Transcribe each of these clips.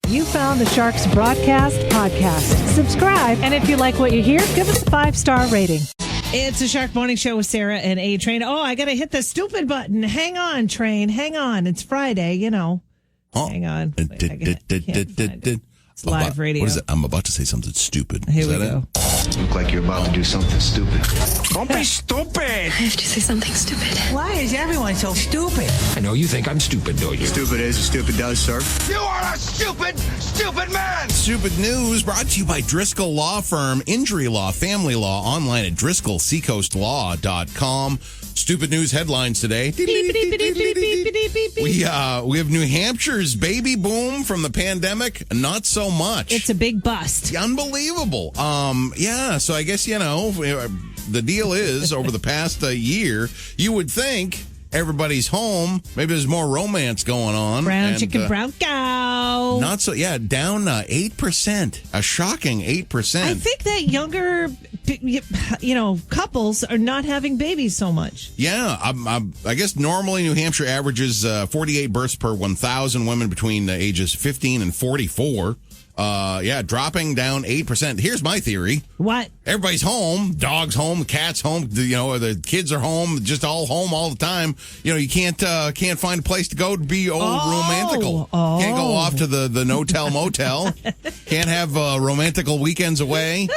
You found the Sharks Broadcast podcast. Subscribe, and if you like what you hear, give us a 5-star rating. It's a Shark Morning Show with Sarah and A-Train. Oh, I got to hit the stupid button. Hang on, Train. Hang on. It's Friday, you know. Hang on. Wait, can't find it. It's live radio. What is it? I'm about to say something stupid. Here is we that go. it? Look like you're about to do something stupid. Don't be stupid. I have to say something stupid. Why is everyone so stupid? I know you think I'm stupid, don't you? Stupid is, stupid does, sir. You are a stupid man. Stupid news brought to you by Driscoll Law Firm, injury law, family law, online at DriscollSeacoastLaw.com. Stupid news headlines today. We have New Hampshire's baby boom from the pandemic. Not so much. It's a big bust. Unbelievable. So I guess, the deal is over the past year, you would think everybody's home. Maybe there's more romance going on. Brown chicken, brown cow. Not so, down 8%. A shocking 8%. I think that younger, couples are not having babies so much. Yeah, I guess normally New Hampshire averages 48 births per 1,000 women between the ages 15 and 44. Dropping down 8%. Here's my theory. What? Everybody's home. Dog's home. Cat's home. The kids are home. Just all home all the time. You can't find a place to go to be romantical. Can't go off to the no-tell motel. Can't have romantical weekends away.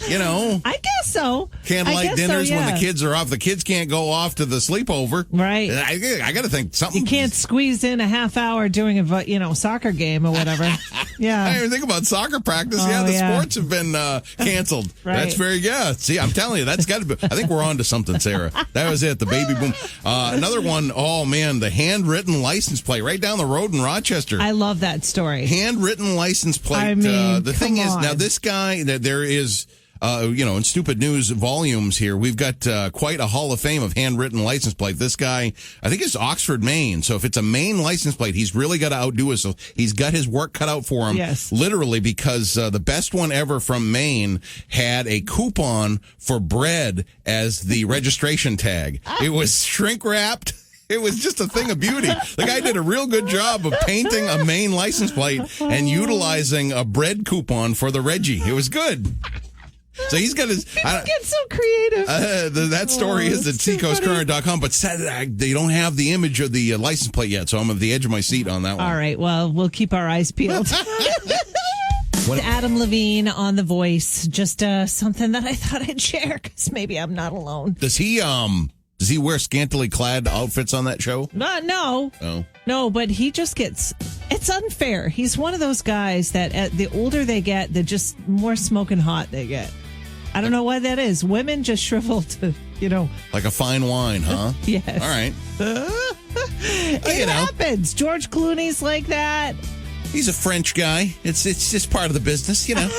I guess so. Candlelight dinners when the kids are off. The kids can't go off to the sleepover. Right. I got to think something. You can't squeeze in a half hour during a soccer game or whatever. Yeah. I didn't even think about soccer practice. Sports have been canceled. Right. That's very good. See, I'm telling you, that's got to be. I think we're on to something, Sarah. That was it. The baby boom. Another one. Oh man, the handwritten license plate right down the road in Rochester. I love that story. Handwritten license plate. I mean, the thing is, on. now this guy, there is. In stupid news volumes here, we've got quite a hall of fame of handwritten license plate. This guy, I think it's Oxford, Maine. So if it's a Maine license plate, he's really got to outdo us. So he's got his work cut out for him. Yes. Literally, because the best one ever from Maine had a coupon for bread as the registration tag. It was shrink wrapped. It was just a thing of beauty. The guy did a real good job of painting a Maine license plate and utilizing a bread coupon for the Reggie. It was good. So he's got his. People get so creative. That story is at seacoastcurrent.com, but they don't have the image of the license plate yet, so I'm at the edge of my seat on that one. All right, well, we'll keep our eyes peeled. Adam Levine on The Voice. Just something that I thought I'd share because maybe I'm not alone. Does he wear scantily clad outfits on that show? No. Oh. No, but he just gets. It's unfair. He's one of those guys that the older they get, the just more smoking hot they get. I don't know why that is. Women just shrivel to, Like a fine wine, huh? Yes. All right. It happens. George Clooney's like that. He's a French guy. It's just part of the business, Yeah.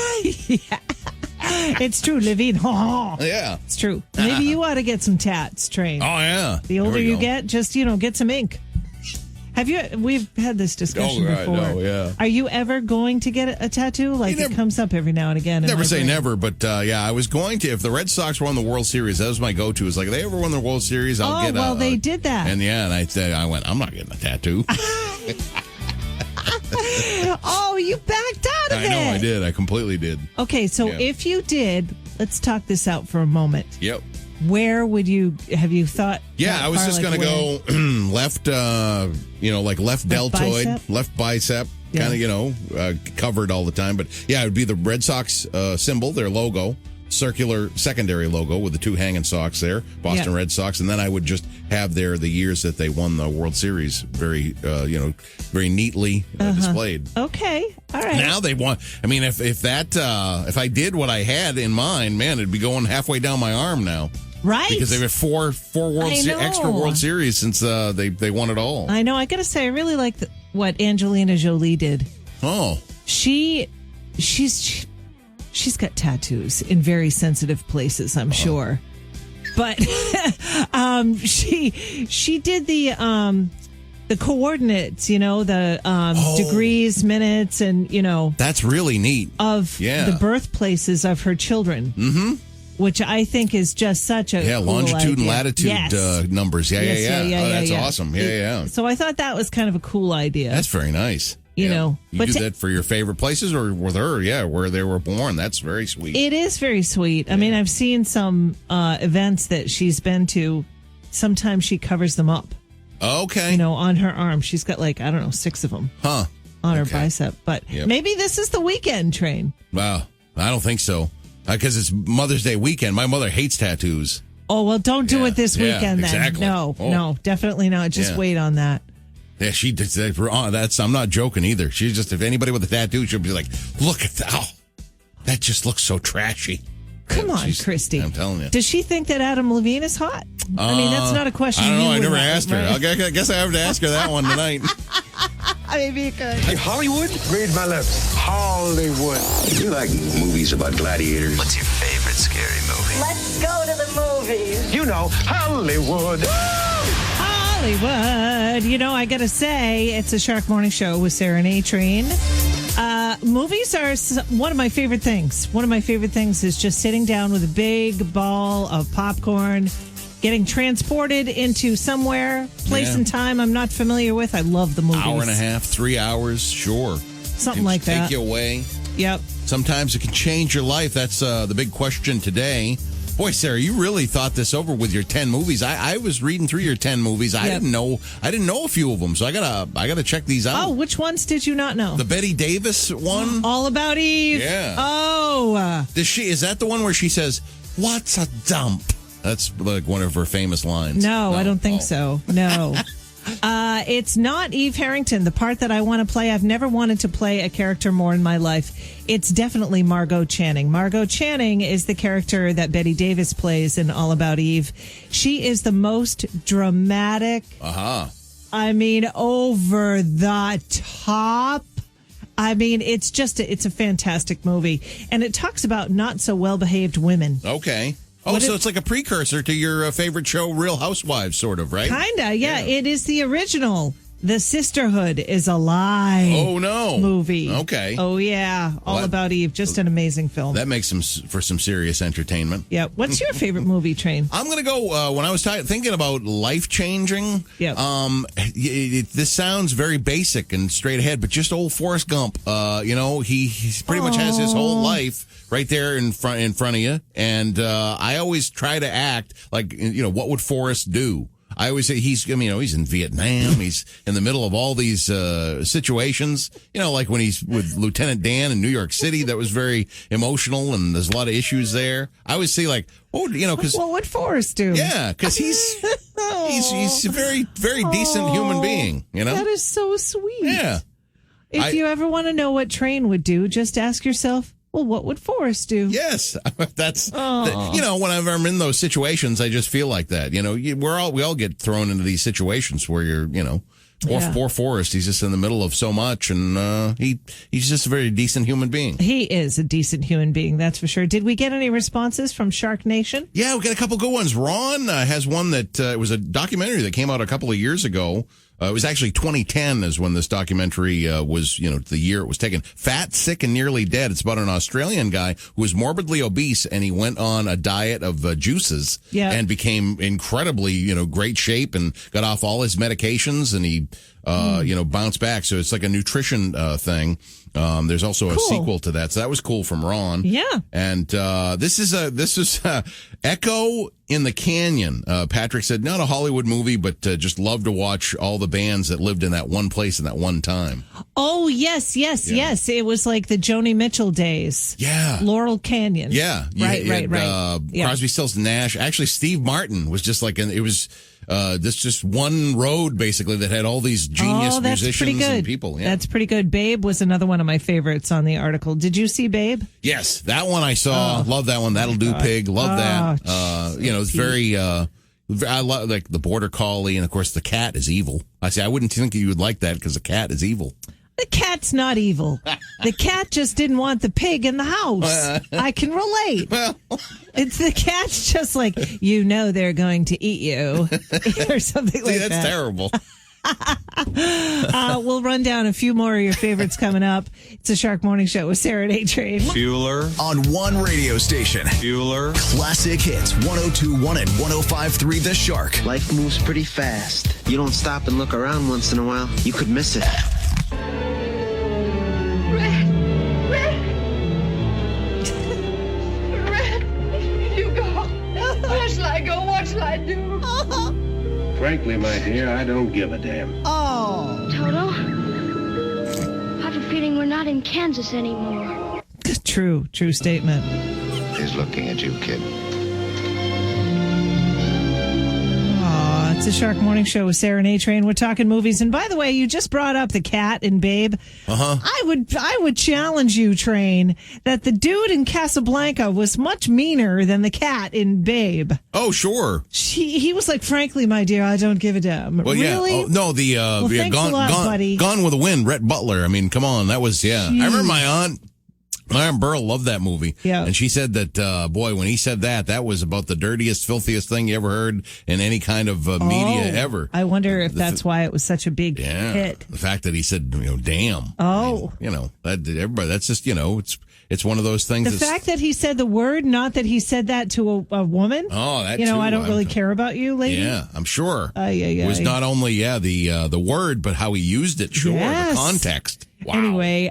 It's true, Levine. Yeah. It's true. Maybe you ought to get some tats, Train. Oh, yeah. The older you get, just, get some ink. We've had this discussion before. No, yeah. Are you ever going to get a tattoo? Like, it comes up every now and again. Never say never, but I was going to. If the Red Sox won the World Series, that was my go-to. It's like, if they ever won the World Series, I'll get they did that. And I went, I'm not getting a tattoo. Oh, you backed out of it. I know, I did. I completely did. Okay, so if you did, let's talk this out for a moment. Yep. Where would have you thought? Yeah, I was just going to go left, like left deltoid, left bicep, kind of, covered all the time. But yeah, it would be the Red Sox symbol, their logo, circular secondary logo with the two hanging socks there, Boston Red Sox. And then I would just have there the years that they won the World Series very neatly displayed. Okay. All right. Now they want, if I did what I had in mind, man, it'd be going halfway down my arm now. Right. Because they've had four extra World Series since they won it all. I know. I got to say, I really like what Angelina Jolie did. Oh. She's got tattoos in very sensitive places, I'm sure. But she did the coordinates, the degrees, minutes, and that's really neat of the birthplaces of her children. Mm-hmm. Which I think is just such a cool longitude idea. and latitude numbers. Yeah. Yes, Oh, that's awesome. Yeah. So I thought that was kind of a cool idea. That's very nice. You know, you do that for your favorite places or with her, where they were born. That's very sweet. It is very sweet. I mean, I've seen some events that she's been to. Sometimes she covers them up. Okay. You know, on her arm. She's got 6 of them. Huh. On her bicep. But maybe this is the weekend, Train. Well, I don't think so. Because it's Mother's Day weekend. My mother hates tattoos. Oh, well, don't do it this weekend then. Exactly. No, definitely not. Just wait on that. Yeah, she did that. I'm not joking either. She's just, if anybody with a tattoo, she'll be like, look at that. Oh, that just looks so trashy. Come on, Christy. I'm telling you. Does she think that Adam Levine is hot? I mean, that's not a question. I don't know. I would never have, asked her. right? I guess I have to ask her that one tonight. Maybe you could. Hey, Hollywood? Read my lips. Hollywood. You like movies about gladiators? What's your favorite scary movie? Let's go to the movies. You know, Hollywood. Hollywood. You know, I got to say, it's a Shark Morning Show with Sarah and A-Train. Movies are one of my favorite things. One of my favorite things is just sitting down with a big ball of popcorn, getting transported into somewhere, place and time I'm not familiar with. I love the movies. Hour and a half, 3 hours, sure. Something like that. Take you away. Yep. Sometimes it can change your life. That's the big question today. Boy, Sarah, you really thought this over with your 10 movies. I was reading through your 10 movies. I didn't know a few of them, so I gotta check these out. Oh, which ones did you not know? The Bette Davis one. All About Eve. Yeah. Oh. Is that the one where she says, "What's a dump"? That's like one of her famous lines. No, I don't think so. No. It's not Eve Harrington, the part that I want to play. I've never wanted to play a character more in my life. It's definitely Margot Channing. Margot Channing is the character that Bette Davis plays in All About Eve. She is the most dramatic. I mean, over the top. I mean, it's a fantastic movie. And it talks about not so well-behaved women. Okay. Oh, so it's like a precursor to your favorite show, Real Housewives, sort of, right? Kinda, yeah. It is the original. The Sisterhood is a lie. Oh, no. Movie. Okay. Oh, yeah. All About Eve. Just an amazing film. That makes for some serious entertainment. Yeah. What's your favorite movie, Train? I'm going to go, when I was thinking about life-changing, this sounds very basic and straight ahead, but just old Forrest Gump. He pretty much has his whole life right there in front of you. And I always try to act like, what would Forrest do? I always say he's in Vietnam. He's in the middle of all these situations, like when he's with Lieutenant Dan in New York City. That was very emotional, and there's a lot of issues there. I always say, like, because what would Forrest do? Yeah, because he's a very, very decent human being, That is so sweet. Yeah. If you ever want to know what Train would do, just ask yourself, well, what would Forrest do? Yes, that's whenever I'm in those situations, I just feel like that. We all get thrown into these situations where you're, poor Forrest. He's just in the middle of so much, and he's just a very decent human being. He is a decent human being, that's for sure. Did we get any responses from Shark Nation? Yeah, we got a couple good ones. Ron has one that it was a documentary that came out a couple of years ago. It was actually 2010 is when this documentary was, the year it was taken. Fat, Sick, and Nearly Dead. It's about an Australian guy who was morbidly obese, and he went on a diet of juices and became incredibly, great shape and got off all his medications, and he, bounced back. So it's like a nutrition thing. There's also a sequel to that. So that was cool from Ron. Yeah. And this is Echo in the Canyon. Patrick said, not a Hollywood movie, but just love to watch all the bands that lived in that one place in that one time. Oh, yes. It was like the Joni Mitchell days. Yeah. Laurel Canyon. Yeah. Right. Crosby, Stills, Nash. Actually, Steve Martin was just like, it was this just one road, basically, that had all these genius musicians and people. Yeah. That's pretty good. Babe was another one of my favorites on the article. Did you see Babe? Yes, that one I saw. Love that one. That'll Do Pig. Love that. It's very, I love like the Border Collie, and of course the cat is evil. I wouldn't think you would like that because the cat is evil. The cat's not evil. The cat just didn't want the pig in the house. I can relate. Well, it's the cat's just like, they're going to eat you or something like that. That's terrible. We'll run down a few more of your favorites coming up. It's a Shark Morning Show with Sarah and A-Train. Bueller. On one radio station. Bueller. Classic Hits 102.1 and 105.3 The Shark. Life moves pretty fast. You don't stop and look around once in a while, you could miss it. Frankly, my dear, I don't give a damn. Oh. Toto? I have a feeling we're not in Kansas anymore. True statement. He's looking at you, kid. It's a Shark Morning Show with Sarah and A-Train. We're talking movies. And by the way, you just brought up the cat in Babe. Uh-huh. I would challenge you, Train, that the dude in Casablanca was much meaner than the cat in Babe. Oh, sure. He was like, frankly, my dear, I don't give a damn. Well, really? yeah. Oh, no, thanks a lot, buddy. Gone with the Wind, Rhett Butler. I mean, come on. That was, yeah. Jeez. I remember my aunt Burl loved that movie. Yeah. And she said that, boy, when he said that was about the dirtiest, filthiest thing you ever heard in any kind of media ever. I wonder if that's why it was such a big hit. The fact that he said, damn. Oh. I mean, everybody, that's just, it's one of those things. The fact that he said the word, not that he said that to a woman. Oh, that too. I don't I'm really care about you, lady. Yeah, I'm sure. It was not only, the word, but how he used it. Sure. Yes. The context. Wow. Anyway,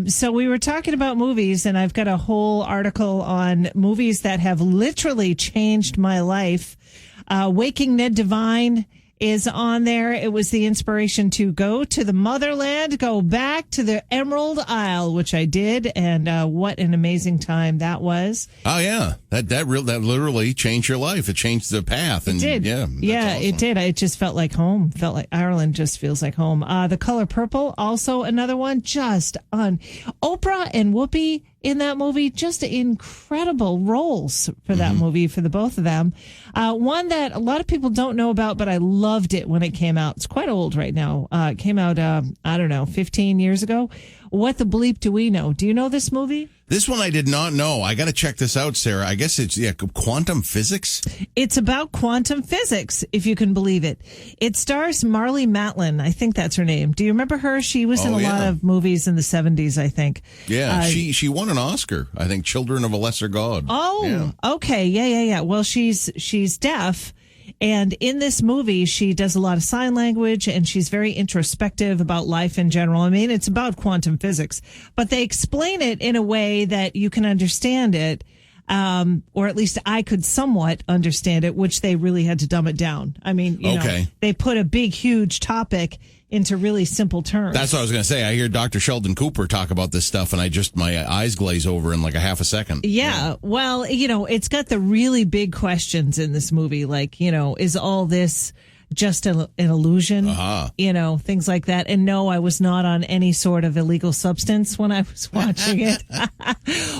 so we were talking about movies, and I've got a whole article on movies that have literally changed my life. Waking Ned Devine is on there. It was the inspiration to go to the motherland, go back to the Emerald Isle, which I did, and what an amazing time that was. Oh yeah, that literally changed your life. It changed the path. And it did. Yeah, awesome. It did. It just felt like home. Felt like Ireland just feels like home. The Color Purple, also another one. Just on Oprah and Whoopi in that movie, just incredible roles for that movie, for the both of them. One that a lot of people don't know about, but I loved it when it came out. It's quite old right now. It came out, 15 years ago. What the bleep do we know? Do you know this movie? This one I did not know. I got to check this out, Sarah. I guess it's quantum physics. It's about quantum physics, if you can believe it. It stars Marlee Matlin. I think that's her name. Do you remember her? She was in a lot of movies in the 70s, I think. Yeah, she won an Oscar. I think Children of a Lesser God. Oh, yeah. Okay. Yeah. Well, she's deaf. And in this movie, she does a lot of sign language, and she's very introspective about life in general. I mean, it's about quantum physics, but they explain it in a way that you can understand it, or at least I could somewhat understand it, which they really had to dumb it down. I mean, you know, they put a big, huge topic into really simple terms. That's what I was going to say. I hear Dr. Sheldon Cooper talk about this stuff, and my eyes glaze over in like a half a second. Yeah. Well, it's got the really big questions in this movie. Like, is all this just an illusion? Uh-huh. Things like that. And no, I was not on any sort of illegal substance when I was watching it.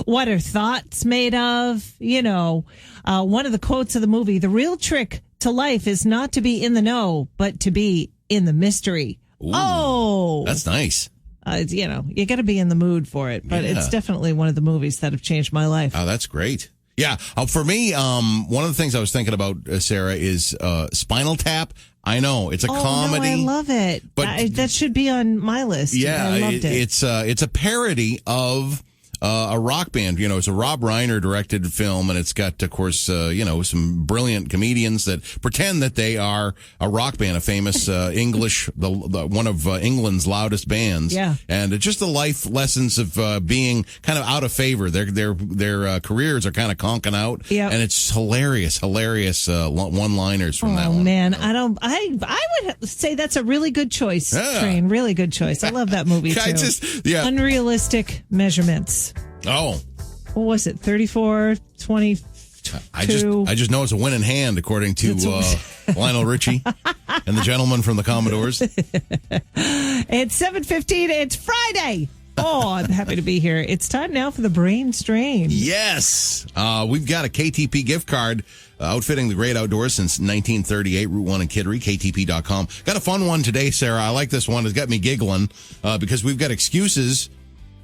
What are thoughts made of? One of the quotes of the movie, the real trick to life is not to be in the know, but to be in the mystery. Ooh, oh, that's nice. You got to be in the mood for it, but it's definitely one of the movies that have changed my life. Oh, that's great. Yeah. For me, one of the things I was thinking about, Sarah, is Spinal Tap. I know it's a comedy. No, I love it. But that should be on my list. Yeah, I loved it. It's a parody of a rock band. It's a Rob Reiner directed film, and it's got, of course, some brilliant comedians that pretend that they are a rock band, a famous English, the one of England's loudest bands. Yeah, and it's just the life lessons of being kind of out of favor. Their careers are kind of conking out. Yeah, and it's hilarious one-liners from that one. Oh man, I would say that's a really good choice. Yeah. Train, really good choice. I love that movie too. Unrealistic Measurements. Oh. What was it? 34, 22? I just know it's a winning hand, according to Lionel Richie and the gentleman from the Commodores. It's 7:15. It's Friday. Oh, I'm happy to be here. It's time now for the Brain Strain. Yes. We've got a KTP gift card outfitting the great outdoors since 1938, Route 1 in Kittery, ktp.com. Got a fun one today, Sarah. I like this one. It's got me giggling because we've got excuses.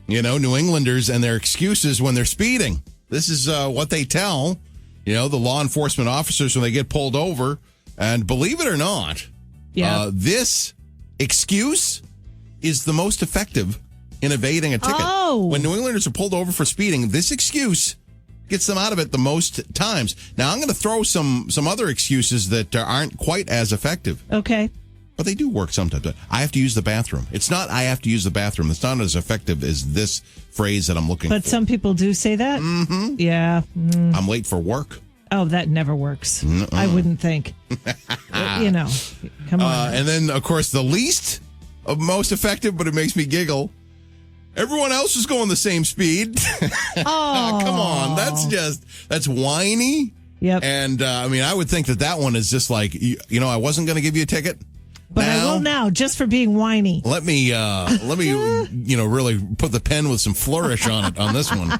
New Englanders and their excuses when they're speeding. This is what they tell, the law enforcement officers when they get pulled over. And believe it or not, this excuse is the most effective in evading a ticket. Oh. When New Englanders are pulled over for speeding, this excuse gets them out of it the most times. Now, I'm going to throw some other excuses that aren't quite as effective. Okay. But they do work sometimes. I have to use the bathroom. It's not I have to use the bathroom. It's not as effective as this phrase that I'm looking for. But some people do say that? Mm-hmm. Yeah. I'm late for work. Oh, that never works. I wouldn't think. you know, come on. And then, of course, the least of most effective, but it makes me giggle. Everyone else is going the same speed. Oh, come on. That's whiny. Yep. And, I would think that one is just like, I wasn't going to give you a ticket. But I will now, just for being whiny. Let me, really put the pen with some flourish on it on this one.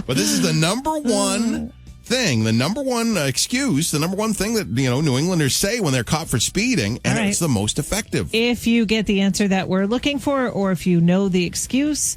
But this is the number one thing, the number one excuse, the number one thing that, New Englanders say when they're caught for speeding, and it's the most effective. If you get the answer that we're looking for, or if you know the excuse,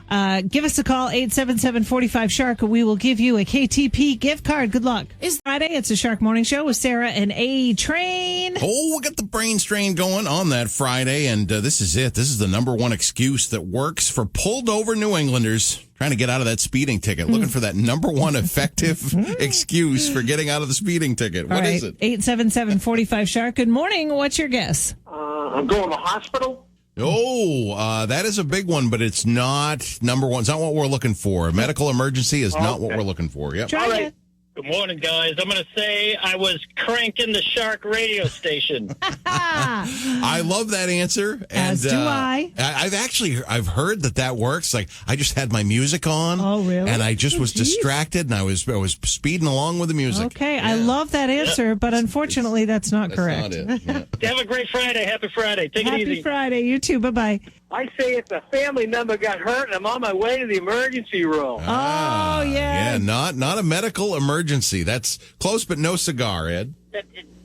give us a call, 877-45-SHARK. We will give you a KTP gift card. Good luck. It's Friday. It's a Shark Morning Show with Sarah and A-Train. Oh, we got the brain strain going on that Friday, and this is it. This is the number one excuse that works for pulled over New Englanders trying to get out of that speeding ticket, looking for that number one effective excuse for getting out of the speeding ticket. What is it? 877-45-SHARK. Good morning. What's your guess? I'm going to the hospital. Oh, that is a big one, but it's not number one. It's not what we're looking for. A medical emergency is not what we're looking for. Yep. Try it. Good morning, guys. I'm going to say I was cranking the Shark radio station. I love that answer. As do I. I've heard that works. Like, I just had my music on. Oh, really? And I just was distracted, and I was speeding along with the music. Okay, yeah. I love that answer, but unfortunately, that's not correct. Not it. Yeah. Have a great Friday. Happy Friday. Take it easy. Happy Friday. You too. Bye-bye. I say if a family member got hurt and I'm on my way to the emergency room. Oh, yeah. Yeah, not a medical emergency. That's close, but no cigar, Ed.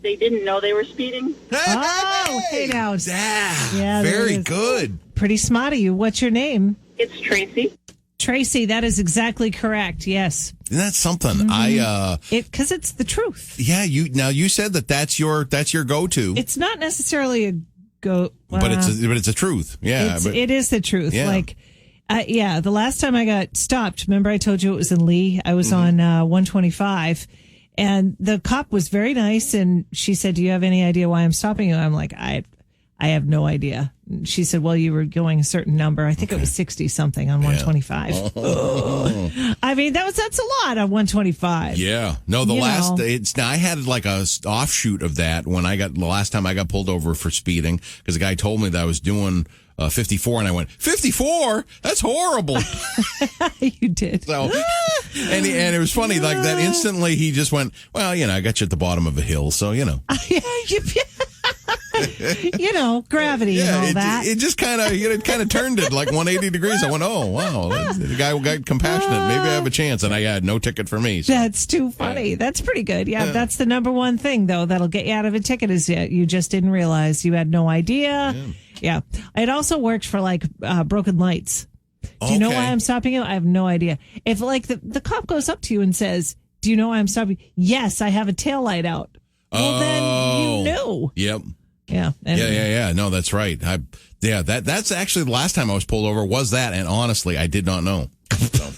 They didn't know they were speeding? Oh, hey now. Yeah, very good. Pretty smart of you. What's your name? It's Tracy. Tracy, that is exactly correct. Yes. Isn't that something? Because it's the truth. Yeah, you said that's your go-to. It's not necessarily a go, but it's a truth. Yeah, it is the truth. Yeah. Like, the last time I got stopped, remember I told you it was in Lee? I was on 125, and the cop was very nice, and she said, "Do you have any idea why I'm stopping you?" I'm like, I have no idea. She said, "Well, you were going a certain number. I think it was 60 something on 125." I mean, that's a lot on 125. Yeah. No, I had like a offshoot of that when the last time I got pulled over for speeding, because the guy told me that I was doing 54, and I went, 54? That's horrible. You did. So, and it was funny, like that instantly he just went, well, I got you at the bottom of a hill, so, gravity and all that. It just kind of turned it like 180 degrees. I went, oh, wow. The guy got compassionate. Maybe I have a chance. And I had no ticket for me. So. That's too funny. Yeah. That's pretty good. Yeah, that's the number one thing, though, that'll get you out of a ticket is you just didn't realize. You had no idea. Yeah. It also worked for, like, broken lights. Do you know why I'm stopping you? I have no idea. If, like, the cop goes up to you and says, do you know why I'm stopping you? Yes, I have a taillight out. Well, then you knew. Yep. Yeah. Anyway. Yeah. No, that's right. That's actually the last time I was pulled over was that, and honestly, I did not know. So.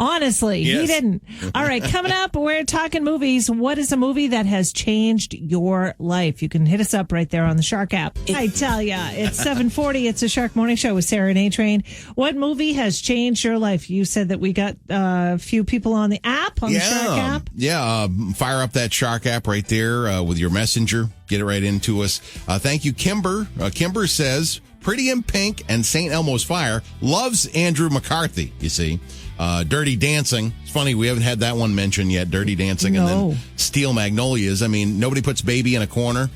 Honestly, yes. He didn't. All right, coming up, we're talking movies. What is a movie that has changed your life? You can hit us up right there on the Shark app. I tell ya, it's 7:40. It's a Shark Morning Show with Sarah and A-Train. What movie has changed your life? You said that we got a few people on the app, the Shark app. Yeah, fire up that Shark app right there with your messenger. Get it right into us. Thank you, Kimber. Kimber says, Pretty in Pink and St. Elmo's Fire loves Andrew McCarthy, you see. Dirty Dancing. It's funny, we haven't had that one mentioned yet. Dirty Dancing. And then Steel Magnolias. I mean, nobody puts baby in a corner.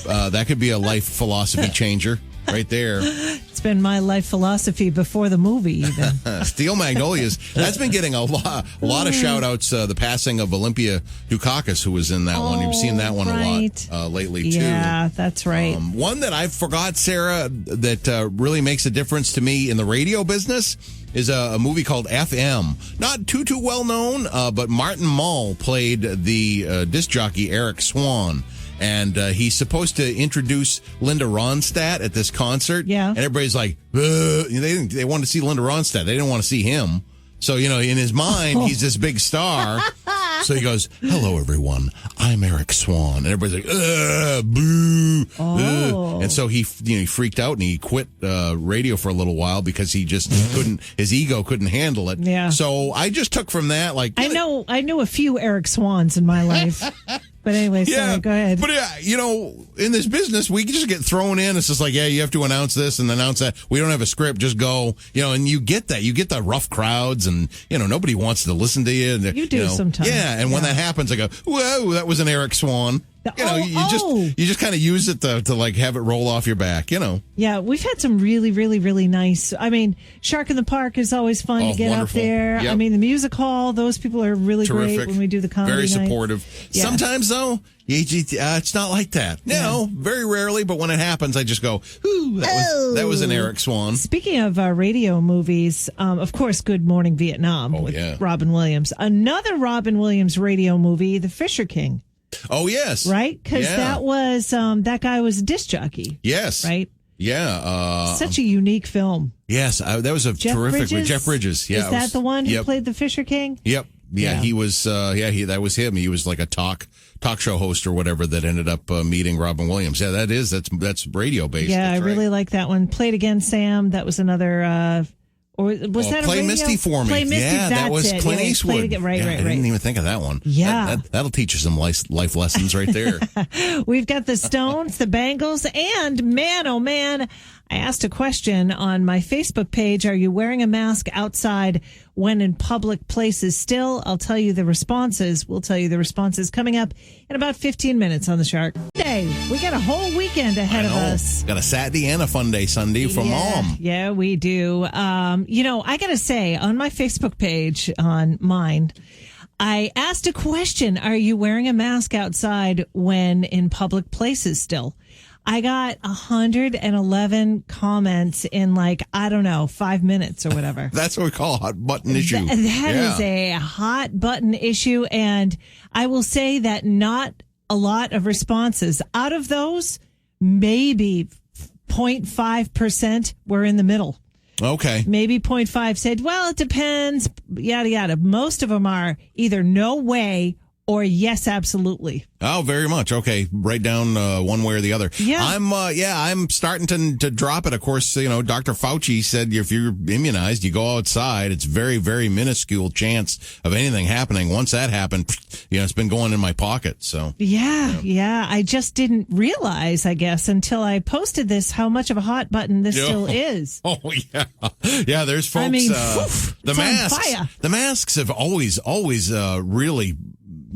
That could be a life philosophy changer right there. It's been my life philosophy before the movie, even. Steel Magnolias. That's been getting a lot of shout-outs. The passing of Olympia Dukakis, who was in that one. You've seen that one a lot lately, too. Yeah, that's right. One that I forgot, Sarah, that really makes a difference to me in the radio business is a movie called FM. Not too well known, but Martin Mull played the disc jockey Eric Swan. And he's supposed to introduce Linda Ronstadt at this concert. Yeah. And everybody's like, they wanted to see Linda Ronstadt. They didn't want to see him. So, in his mind, he's this big star. So he goes, hello, everyone. I'm Eric Swan. And everybody's like, boo. And so he freaked out and he quit radio for a little while because he just his ego couldn't handle it. Yeah. So I just took from that, like. I knew a few Eric Swans in my life. But anyway, sorry, go ahead. But, in this business, we just get thrown in. It's just like, you have to announce this and announce that. We don't have a script. Just go, and you get that. You get the rough crowds and, nobody wants to listen to you. And, you do sometimes. Yeah, and when that happens, I go, whoa, that was an Eric Swan. You just kind of use it to like have it roll off your back, Yeah, we've had some really, really, really nice. I mean, Shark in the Park is always fun to get wonderful. out there. Yep. I mean, the music hall, those people are really Terrific. great when we do the comedy Very night. supportive. Yeah. Sometimes, though, it's not like that. Very rarely, but when it happens, I just go, ooh, that was an Eric Swan. Speaking of radio movies, of course, Good Morning Vietnam with Robin Williams. Another Robin Williams radio movie, The Fisher King. Oh, yes. Right? Because that was, that guy was a disc jockey. Yes. Right? Yeah. Such a unique film. Yes, that was a terrific with Jeff Bridges. Yeah, Is that the one who played the Fisher King? Yep. Yeah, he was. That was him. He was like a talk show host or whatever that ended up meeting Robin Williams. Yeah, that's radio based. Yeah, that's I really right. like that one. Play It Again, Sam. That was another. Or was that a Play radio? Misty for me? Play Misty, yeah, that was it. Clint Eastwood. Right. I didn't even think of that one. Yeah, that'll teach you some life lessons right there. We've got the Stones, the Bangles, and man, oh man, I asked a question on my Facebook page. Are you wearing a mask outside when in public places still? I'll tell you the responses. We'll tell you the responses coming up in about 15 minutes on the Shark Day. We got a whole weekend ahead of us. Got a Saturday and a fun day Sunday for Mom. Yeah, we do. I got to say, on my Facebook page, on mine, I asked a question. Are you wearing a mask outside when in public places still? I got 111 comments in 5 minutes or whatever. That's what we call a hot button issue. That is a hot button issue. And I will say that not a lot of responses. Out of those, maybe 0.5% were in the middle. Okay. Maybe 0.5 said, well, it depends, yada, yada. Most of them are either no way or yes, absolutely. Oh, very much. Okay. Write down one way or the other. Yeah. I'm starting to drop it. Of course, Dr. Fauci said if you're immunized, you go outside. It's very, very minuscule chance of anything happening. Once that happened, it's been going in my pocket. So yeah. I just didn't realize, I guess, until I posted this, how much of a hot button this still is. Oh yeah. Yeah. There's folks, I mean, the masks, on fire. The masks have always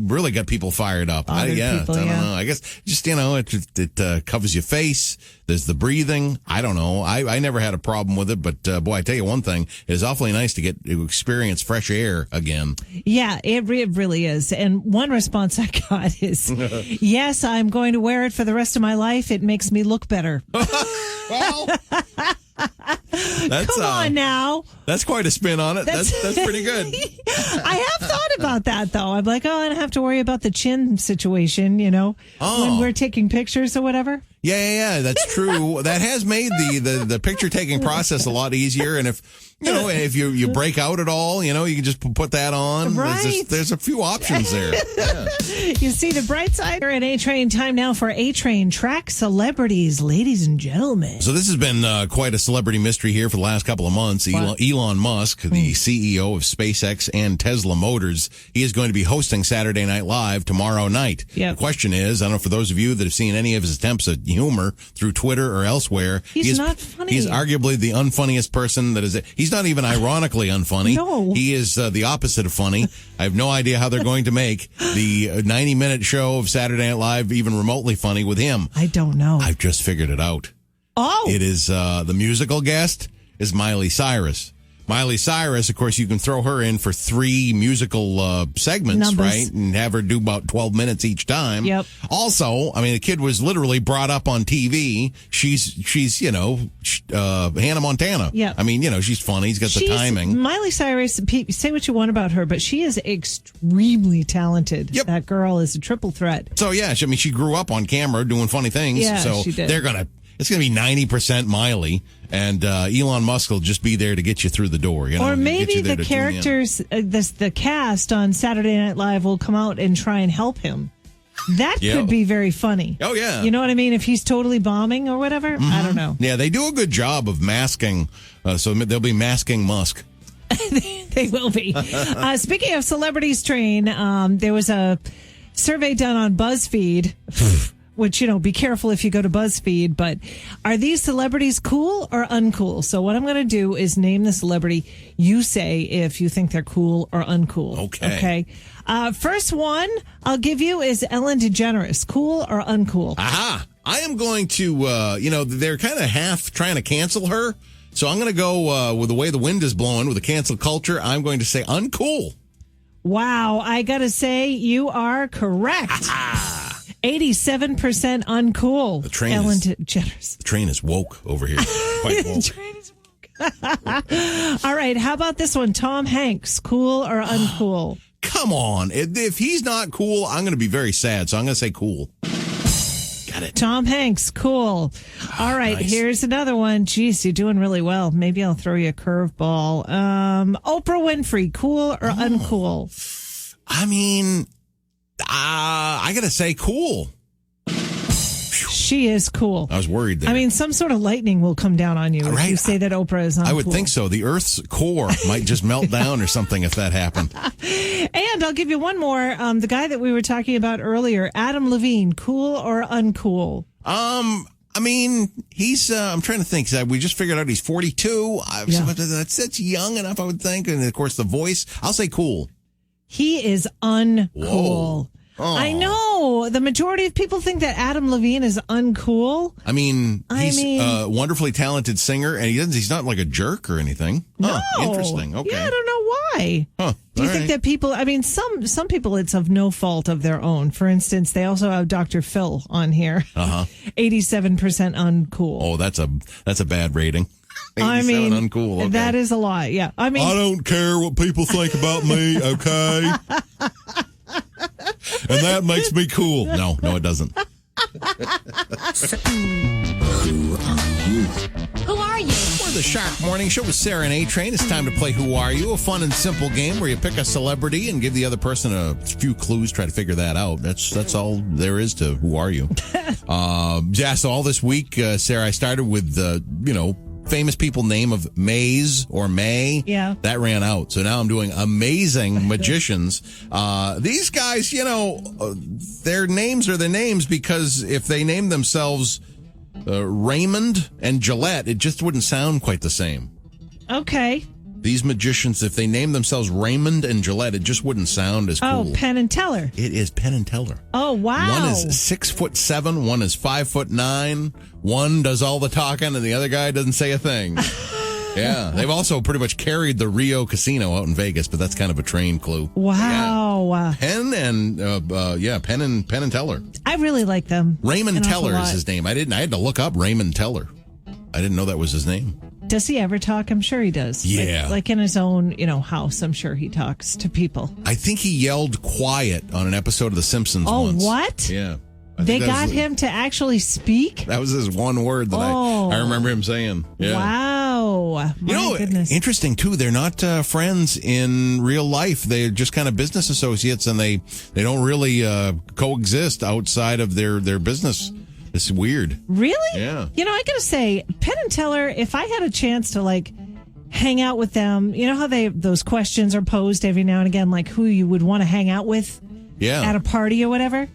really got people fired up. I don't know. I guess just, it covers your face. There's the breathing. I don't know. I never had a problem with it, but boy, I tell you one thing, it's awfully nice to get to experience fresh air again. Yeah, it really is. And one response I got is, yes, I'm going to wear it for the rest of my life. It makes me look better. Well, come on now. That's quite a spin on it. That's pretty good. I have thought about that, though. I'm like, I don't have to worry about the chin situation, when we're taking pictures or whatever. Yeah, that's true. That has made the picture taking process a lot easier. And if you break out at all, you can just put that on. Right. There's a few options there. Yeah. You see the bright side. We're at A-Train time now for A-Train Track Celebrities, ladies and gentlemen. So this has been quite a celebrity mystery here for the last couple of months. Elon Musk, the CEO of SpaceX and Tesla Motors, he is going to be hosting Saturday Night Live tomorrow night. Yep. The question is, I don't know, for those of you that have seen any of his attempts at humor through Twitter or elsewhere, he's not funny. He's arguably the unfunniest person that is. He's not even ironically unfunny. No. He is the opposite of funny. I have no idea how they're going to make the 90-minute show of Saturday Night Live even remotely funny with him. I don't know. I've just figured it out. Oh. It is the musical guest is Miley Cyrus. Miley Cyrus, of course, you can throw her in for 3 musical segments, Numbers. right? And have her do about 12 minutes each time. Yep. Also, I mean, the kid was literally brought up on TV. She's Hannah Montana. Yep. I mean, she's funny. She's got the timing. Miley Cyrus, say what you want about her, but she is extremely talented. Yep. That girl is a triple threat. So, yeah, she grew up on camera doing funny things. Yeah, so she did. it's going to be 90% Miley, and Elon Musk will just be there to get you through the door. Or maybe the characters, the cast on Saturday Night Live will come out and try and help him. That could be very funny. Oh, yeah. You know what I mean? If he's totally bombing or whatever. Mm-hmm. I don't know. Yeah, they do a good job of masking, so they'll be masking Musk. They will be. Speaking of celebrities, Train, there was a survey done on BuzzFeed, which, be careful if you go to BuzzFeed, but are these celebrities cool or uncool? So what I'm going to do is name the celebrity. You say if you think they're cool or uncool. Okay. First one I'll give you is Ellen DeGeneres. Cool or uncool? Aha. I am going to, they're kind of half trying to cancel her. So I'm going to go with the way the wind is blowing with the cancel culture. I'm going to say uncool. Wow. I got to say you are correct. 87% uncool. The train Ellen DeGeneres. The train is woke over here. Quite woke. The train is woke. All right. How about this one? Tom Hanks. Cool or uncool? Come on. If he's not cool, I'm going to be very sad. So I'm going to say cool. Got it. Tom Hanks. Cool. All right. Nice. Here's another one. Jeez, you're doing really well. Maybe I'll throw you a curveball. Oprah Winfrey. Cool or uncool? I mean, I got to say cool. She is cool. I was worried there. I mean, some sort of lightning will come down on you if you say that Oprah is uncool. I would think so. The Earth's core might just melt down or something if that happened. And I'll give you one more. The guy that we were talking about earlier, Adam Levine, cool or uncool? I mean, he's, I'm trying to think. We just figured out he's 42. That's young enough, I would think. And of course, the voice, I'll say cool. He is uncool. Whoa. Oh. I know. The majority of people think that Adam Levine is uncool. I mean, he's a wonderfully talented singer, and he's not like a jerk or anything. No. Interesting. Okay. Yeah, I don't know why. Huh. Do you think that people, I mean, some people, it's of no fault of their own. For instance, they also have Dr. Phil on here. 87% uncool. Oh, that's a bad rating. I mean, uncool. Okay. That is a lot. Yeah. I mean, I don't care what people think about me, okay? And that makes me cool. No, it doesn't. Who are you? We're the Shark Morning Show with Sarah and A-Train. It's time to play Who Are You? A fun and simple game where you pick a celebrity and give the other person a few clues, try to figure that out. That's all there is to Who Are You? So all this week, Sarah, I started with, famous people name of Maze or May. Yeah. That ran out. So now I'm doing amazing magicians. These guys, their names are their names because if they name themselves Raymond and Gillette, it just wouldn't sound quite the same. Okay. These magicians, if they name themselves Raymond and Gillette, it just wouldn't sound as cool. Oh, Penn and Teller. It is Penn and Teller. Oh, wow. One is 6'7", one is 5'9". One does all the talking, and the other guy doesn't say a thing. Yeah, they've also pretty much carried the Rio Casino out in Vegas, but that's kind of a train clue. Wow. Yeah. Penn and Teller. I really like them. Raymond Teller is his name. I had to look up Raymond Teller. I didn't know that was his name. Does he ever talk? I'm sure he does. Yeah. Like in his own, house, I'm sure he talks to people. I think he yelled quiet on an episode of The Simpsons once. Oh, what? Yeah. They got him to actually speak? That was his one word that I remember him saying. Yeah. Wow. My goodness. Interesting, too. They're not friends in real life. They're just kind of business associates, and they don't really coexist outside of their business. It's weird. Really? Yeah. I got to say, Penn and Teller, if I had a chance to, hang out with them, you know how those questions are posed every now and again, like who you would want to hang out with at a party or whatever?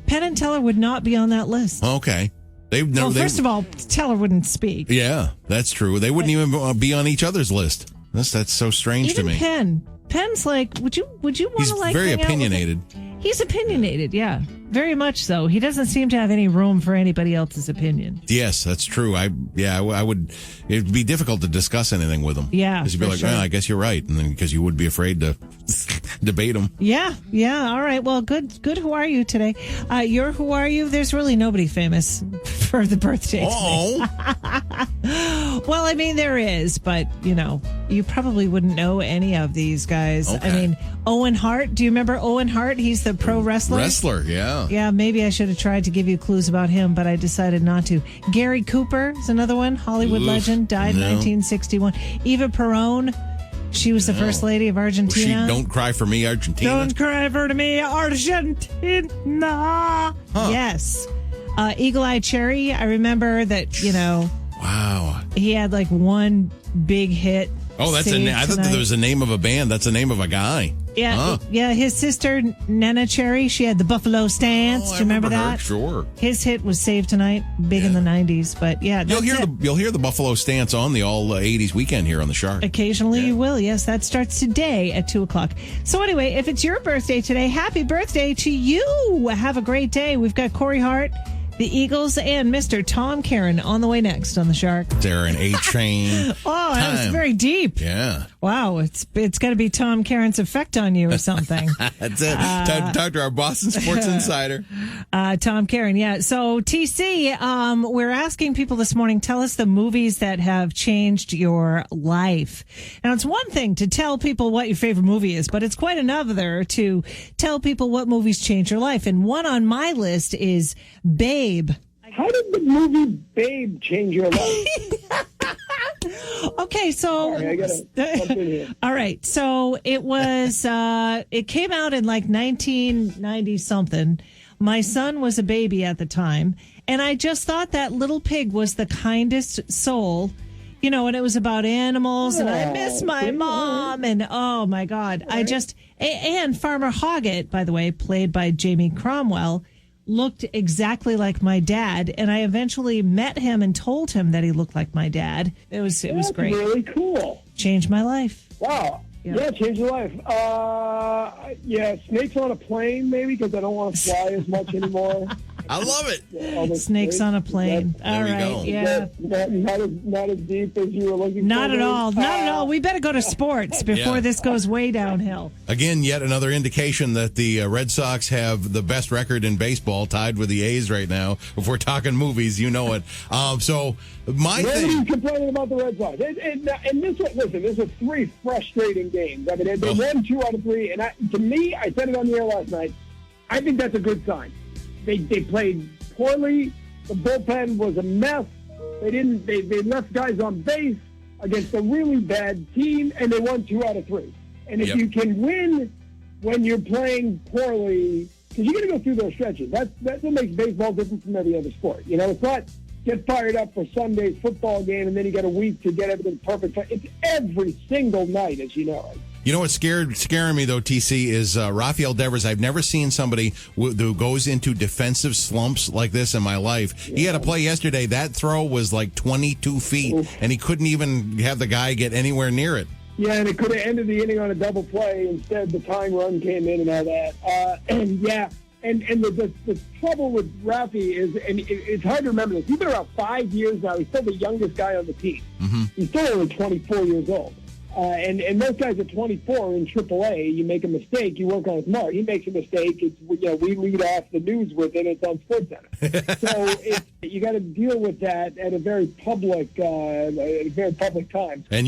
Penn and Teller would not be on that list. Okay. First of all, Teller wouldn't speak. Yeah, that's true. They wouldn't even be on each other's list. That's so strange to me. Penn's like, would you want to He's very opinionated. He's opinionated, yeah. Very much so. He doesn't seem to have any room for anybody else's opinion. Yes, that's true. I would. It'd be difficult to discuss anything with him. Yeah, because you'd be like, sure. I guess you're right, and then because you would be afraid to debate him. Yeah. All right. Well, good. Who are you today? Your Who Are You? There's really nobody famous for the birthday. Oh. Well, I mean, there is, but you probably wouldn't know any of these guys. Okay. I mean, Owen Hart. Do you remember Owen Hart? He's the pro wrestler. Yeah. Yeah, maybe I should have tried to give you clues about him, but I decided not to. Gary Cooper is another one. Hollywood legend, died in 1961. Eva Perón, she was the first lady of Argentina. Don't Cry for Me, Argentina. Don't cry for me, Argentina. Huh. Yes. Eagle Eye Cherry, I remember that, Wow. he had one big hit. Oh, that's I thought that was the name of a band. That's the name of a guy. Yeah, yeah. His sister Nana Cherry, she had the Buffalo Stance. Do you remember that? Her, sure. His hit was "Save Tonight," big in the '90s. But yeah, you'll hear the Buffalo Stance on the all '80s weekend here on the Shark. Occasionally, you will. Yes, that starts today at 2:00. So anyway, if it's your birthday today, happy birthday to you! Have a great day. We've got Corey Hart, the Eagles, and Mr. Tom Caron on the way next on the Shark. They're an A-Train. Oh, that was very deep. Yeah. Wow, it's got to be Tom Caron's effect on you or something. That's it. Time to talk to our Boston Sports Insider. Tom Caron, yeah. So, TC, we're asking people this morning, tell us the movies that have changed your life. Now, it's one thing to tell people what your favorite movie is, but it's quite another to tell people what movies change your life. And one on my list is Babe. How did the movie Babe change your life? Okay, so Sorry, I gotta jump in here. All right, so it was it came out in like 1990 something. My son was a baby at the time, and I just thought that little pig was the kindest soul. You know, and it was about animals, and I miss my mom, and oh my God, I just and Farmer Hoggett, by the way, played by Jamie Cromwell, looked exactly like my dad, and I eventually met him and told him that he looked like my dad. It was great. Really cool. Changed my life. Wow. Yeah, changed your life. Snakes on a plane, maybe, because I don't want to fly as much anymore. I love it. Snakes on a plane. All right, yeah. Not as deep as you were looking for. Not at all. Not at all. We better go to sports before this goes way downhill. Again, yet another indication that the Red Sox have the best record in baseball, tied with the A's right now. If we're talking movies, you know it. So my Nobody's complaining about the Red Sox. And this was 3 frustrating games. I mean, they won 2 out of 3. And to me, I said it on the air last night, I think that's a good sign. They played poorly. The bullpen was a mess. They left guys on base against a really bad team, and they won 2 out of 3. And if you can win when you're playing poorly, because you're going to go through those stretches. That's what makes baseball different from every other sport. You know, it's not get fired up for Sunday's football game, and then you got a week to get everything perfect. It's every single night, as you know. You know what's scaring me, though, TC, is Rafael Devers. I've never seen somebody who goes into defensive slumps like this in my life. Yeah. He had a play yesterday. That throw was like 22 feet, and he couldn't even have the guy get anywhere near it. Yeah, and it could have ended the inning on a double play. Instead, the tying run came in and all that. And the trouble with Rafi is, and it's hard to remember this, he's been around 5 years now. He's still the youngest guy on the team. Mm-hmm. He's still only 24 years old. And most guys at 24 in AAA, you make a mistake, you work on it tomorrow. He makes a mistake, we lead off the news with it. It's on SportsCenter. So you got to deal with that at a very public time. And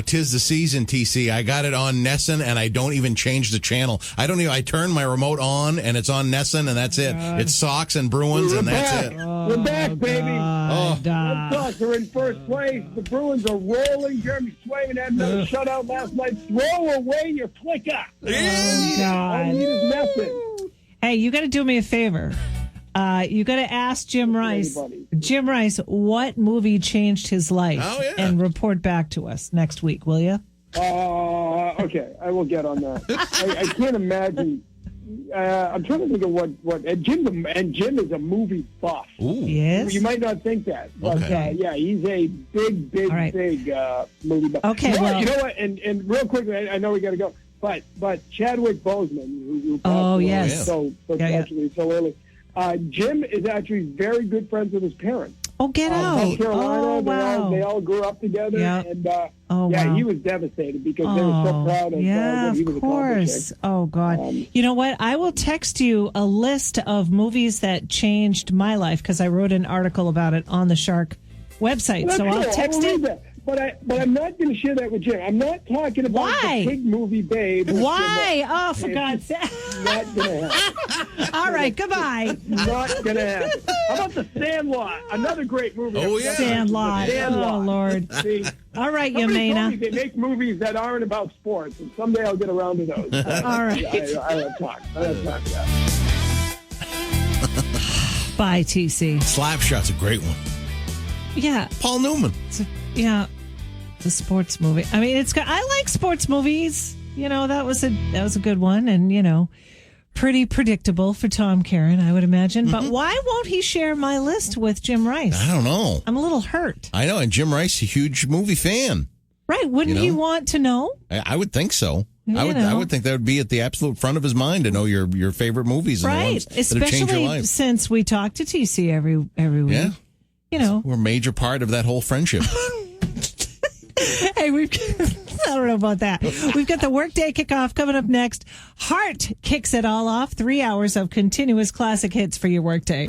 tis the season, TC. I got it on NESN, and I don't even change the channel. I turn my remote on, and it's on NESN, and that's it. It's Sox and Bruins, and that's it. We're back, baby. Red Sox are in first place. The Bruins are rolling. Jeremy Swayman had another shutout last night. Throw away your clicker. All you need is nothing. Hey, you got to do me a favor. You got to ask Jim Rice. Jim Rice, what movie changed his life? Oh, yeah. And report back to us next week, will you? Okay, I will get on that. I can't imagine. I'm trying to think of what Jim is a movie buff. Ooh. Yes. You might not think that, but he's a big movie buff. Okay, you know what? And real quickly, I know we got to go, but Chadwick Boseman, who yes, so early. Jim is actually very good friends with his parents. Oh, get out! South Carolina. Oh, wow. They all grew up together, and wow. he was devastated because they were so proud of what he was of course. Oh God! You know what? I will text you a list of movies that changed my life because I wrote an article about it on the Shark website. Well, so I'll text it. That. But I'm not going to share that with Jim. I'm not talking about the big movie Babe. Why? Oh, for God's sake! Not going to happen. All right, goodbye. Not going to happen. How about The Sandlot? Another great movie. Oh, yeah. Sandlot. Oh, Lord. See, all right, Somebody Yamena. told me they make movies that aren't about sports, and someday I'll get around to those. All right. I have time for that. Bye, TC. Slapshot's a great one. Yeah. Paul Newman. The sports movie. I mean, I like sports movies. that was a good one, and pretty predictable for Tom Caron, I would imagine. But why won't he share my list with Jim Rice? I don't know. I'm a little hurt. I know, and Jim Rice, a huge movie fan. Right? Wouldn't he want to know? I would think so. I would think that would be at the absolute front of his mind to know your favorite movies and the ones that have changed your life. Especially since we talk to TC every week. Yeah. We're a major part of that whole friendship. Hey, I don't know about that. We've got the Workday Kickoff coming up next. Heart kicks it all off. 3 hours of continuous classic hits for your workday.